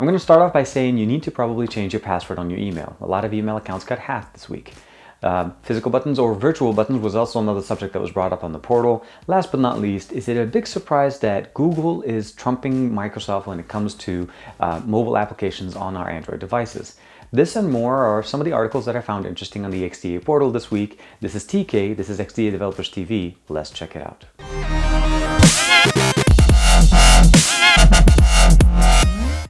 I'm going to start off by saying you need to probably change your password on your email. A lot of email accounts got hacked this week. Physical buttons or virtual buttons was also another subject that was brought up on the portal. Last but not least, is it a big surprise that Google is trumping Microsoft when it comes to mobile applications on our Android devices? This and more are some of the articles that I found interesting on the XDA portal this week. This is TK, this is XDA Developers TV. Let's check it out.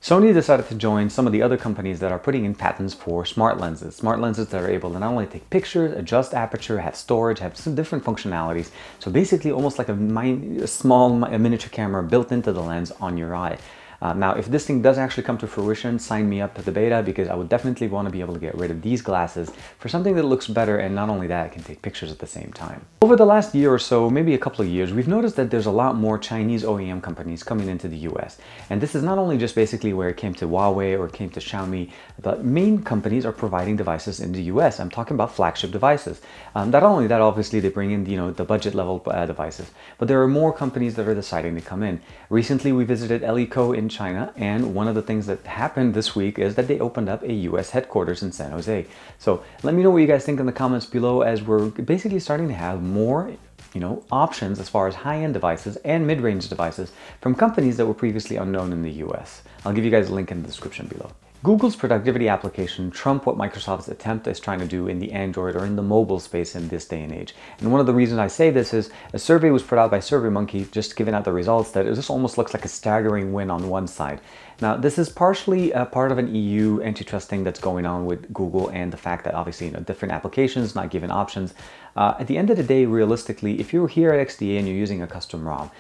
Sony decided to join some of the other companies that are putting in patents for smart lenses that are able to not only take pictures, adjust aperture, have storage, have some different functionalities. So basically almost like a miniature camera built into the lens on your eye. Now, if this thing does actually come to fruition, sign me up to the beta, because I would definitely want to be able to get rid of these glasses for something that looks better, and not only that, it can take pictures at the same time. Over the last year or so, maybe a couple of years, we've noticed that there's a lot more Chinese OEM companies coming into the US. And this is not only just basically where it came to Huawei or it came to Xiaomi, but main companies are providing devices in the US. I'm talking about flagship devices. Not only that, obviously, they bring in the budget level devices, but there are more companies that are deciding to come in. Recently, we visited LECO in China, and one of the things that happened this week is that they opened up a US headquarters in San Jose. So let me know what you guys think in the comments below, as we're basically starting to have more options as far as high-end devices and mid-range devices from companies that were previously unknown in the US. I'll give you guys a link in the description below. Google's productivity application trumped what Microsoft's attempt is trying to do in the Android or in the mobile space in this day and age. And one of the reasons I say this is a survey was put out by SurveyMonkey, just giving out the results, that it just almost looks like a staggering win on one side. Now, this is partially a part of an EU antitrust thing that's going on with Google, and the fact that obviously different applications not given options. At the end of the day, realistically, if you're here at XDA and you're using a custom ROM,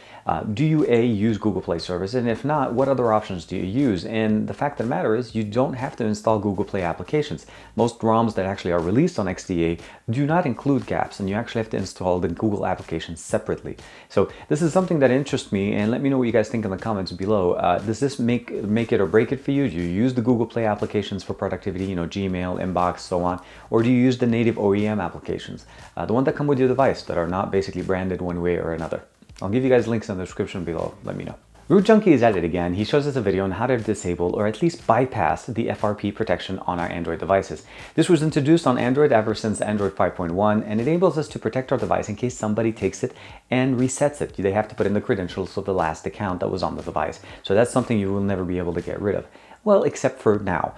do you use Google Play service? And if not, what other options do you use? And the fact of the matter is, you don't have to install Google Play applications. Most ROMs that actually are released on XDA do not include gaps, and you actually have to install the Google applications separately. So this is something that interests me, and let me know what you guys think in the comments below. Does this make it or break it for you? Do you use the Google Play applications for productivity, Gmail, Inbox, so on? Or do you use the native OEM applications? The one that come with your device, that are not basically branded one way or another. I'll give you guys links in the description below. Let me know. Root Junkie is at it again. He shows us a video on how to disable or at least bypass the FRP protection on our Android devices. This was introduced on Android ever since Android 5.1, and enables us to protect our device in case somebody takes it and resets it. They have to put in the credentials of the last account that was on the device. So that's something you will never be able to get rid of. Well, except for now.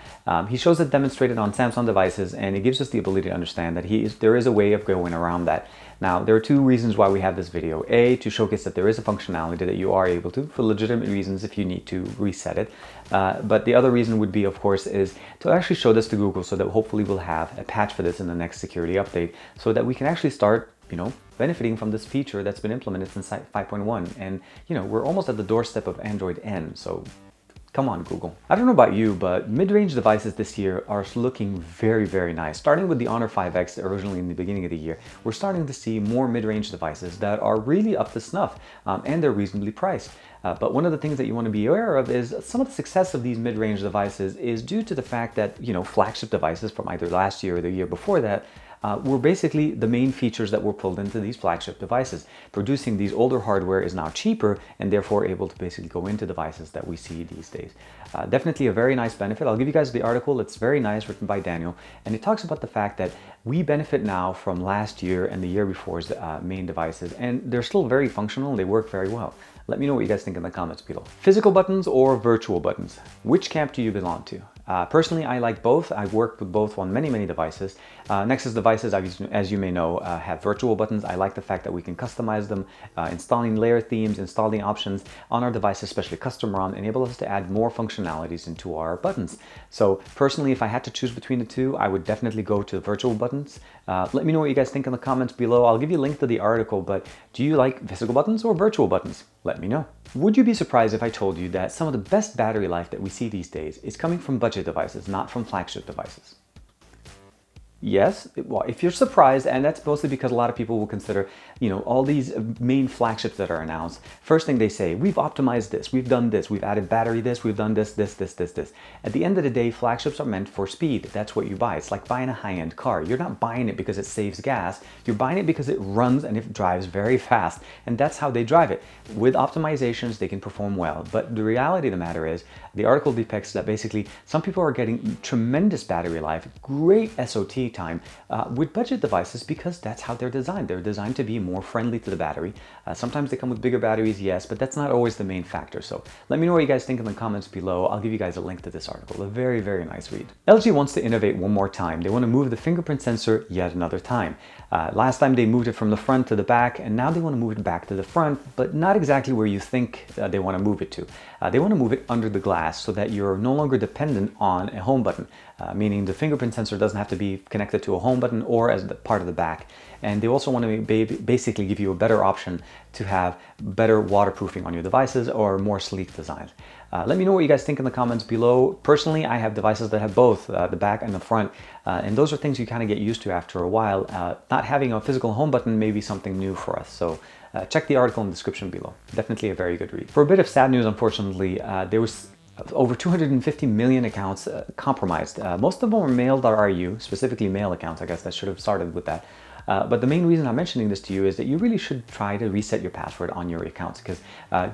He shows it demonstrated on Samsung devices, and it gives us the ability to understand that there is a way of going around that. Now, there are two reasons why we have this video. A, to showcase that there is a functionality that you are able to, for legitimate reasons, if you need to reset it. But the other reason would be, of course, is to actually show this to Google, so that hopefully we'll have a patch for this in the next security update, so that we can actually start benefiting from this feature that's been implemented since 5.1. And, we're almost at the doorstep of Android N, so come on, Google. I don't know about you, but mid-range devices this year are looking very, very nice. Starting with the Honor 5X originally in the beginning of the year, we're starting to see more mid-range devices that are really up to snuff, and they're reasonably priced. But one of the things that you want to be aware of is some of the success of these mid-range devices is due to the fact that, flagship devices from either last year or the year before that were basically the main features that were pulled into these flagship devices. Producing these older hardware is now cheaper, and therefore able to basically go into devices that we see these days. Definitely a very nice benefit. I'll give you guys the article. It's very nice, written by Daniel, and it talks about the fact that we benefit now from last year and the year before's main devices, and they're still very functional. They work very well. Let me know what you guys think in the comments below. Physical buttons or virtual buttons? Which camp do you belong to? Personally, I like both. I've worked with both on many, many devices. Nexus devices, as you may know, have virtual buttons. I like the fact that we can customize them. Installing layer themes, installing options on our device, especially custom ROM, enable us to add more functionalities into our buttons. So personally, if I had to choose between the two, I would definitely go to virtual buttons. Let me know what you guys think in the comments below. I'll give you a link to the article, but do you like physical buttons or virtual buttons? Let me know. Would you be surprised if I told you that some of the best battery life that we see these days is coming from budget devices, not from flagship devices? Yes, well, if you're surprised, and that's mostly because a lot of people will consider, all these main flagships that are announced. First thing they say, we've optimized this, we've done this, we've added battery this, we've done this, this, this, this, this. At the end of the day, flagships are meant for speed. That's what you buy. It's like buying a high-end car. You're not buying it because it saves gas. You're buying it because it runs and it drives very fast. And that's how they drive it. With optimizations, they can perform well. But the reality of the matter is, the article depicts that basically some people are getting tremendous battery life, great SOT time with budget devices because that's how they're designed. They're designed to be more friendly to the battery. Sometimes they come with bigger batteries, yes, but that's not always the main factor. So let me know what you guys think in the comments below. I'll give you guys a link to this article. A very, very nice read. LG wants to innovate one more time. They want to move the fingerprint sensor yet another time. Last time they moved it from the front to the back, and now they want to move it back to the front, but not exactly where you think they want to move it to. They want to move it under the glass so that you're no longer dependent on a home button, meaning the fingerprint sensor doesn't have to be connected to a home button or as part of the back. And they also want to basically give you a better option to have better waterproofing on your devices or more sleek designs. Let me know what you guys think in the comments below. Personally, I have devices that have both the back and the front, and those are things you kind of get used to after a while. Not having a physical home button may be something new for us, so check the article in the description below. Definitely a very good read. For a bit of sad news, unfortunately, there was over 250 million accounts compromised. Most of them were mail.ru, specifically mail accounts. I guess that should have started with that. But the main reason I'm mentioning this to you is that you really should try to reset your password on your accounts because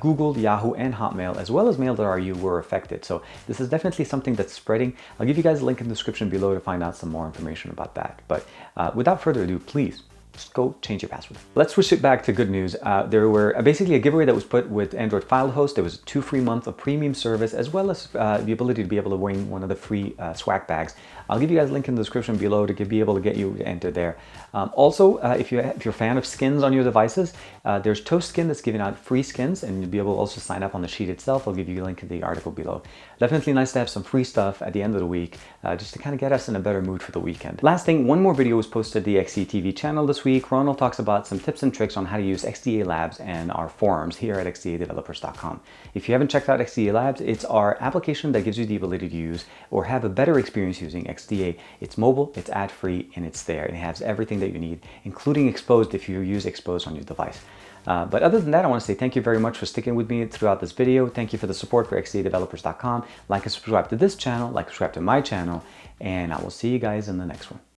Google, Yahoo, and Hotmail, as well as mail.ru, were affected. So this is definitely something that's spreading. I'll give you guys a link in the description below to find out some more information about that. But without further ado, please, just go change your password. Let's switch it back to good news. There were basically a giveaway that was put with Android File Host. There was 2 free months of premium service, as well as the ability to be able to win one of the free swag bags. I'll give you guys a link in the description below to be able to get you to enter there. Also, if you're a fan of skins on your devices, there's Toast Skin that's giving out free skins, and you'll be able to also sign up on the sheet itself. I'll give you a link in the article below. Definitely nice to have some free stuff at the end of the week, just to kind of get us in a better mood for the weekend. Last thing, one more video was posted to the XDA TV channel this week. Ronald talks about some tips and tricks on how to use XDA Labs and our forums here at xdadevelopers.com. If you haven't checked out XDA Labs, it's our application that gives you the ability to use or have a better experience using XDA. It's mobile, it's ad-free, and it's there. It has everything that you need, including Exposed if you use Exposed on your device. But other than that, I want to say thank you very much for sticking with me throughout this video. Thank you for the support for xdadevelopers.com. Like and subscribe to this channel, like and subscribe to my channel, and I will see you guys in the next one.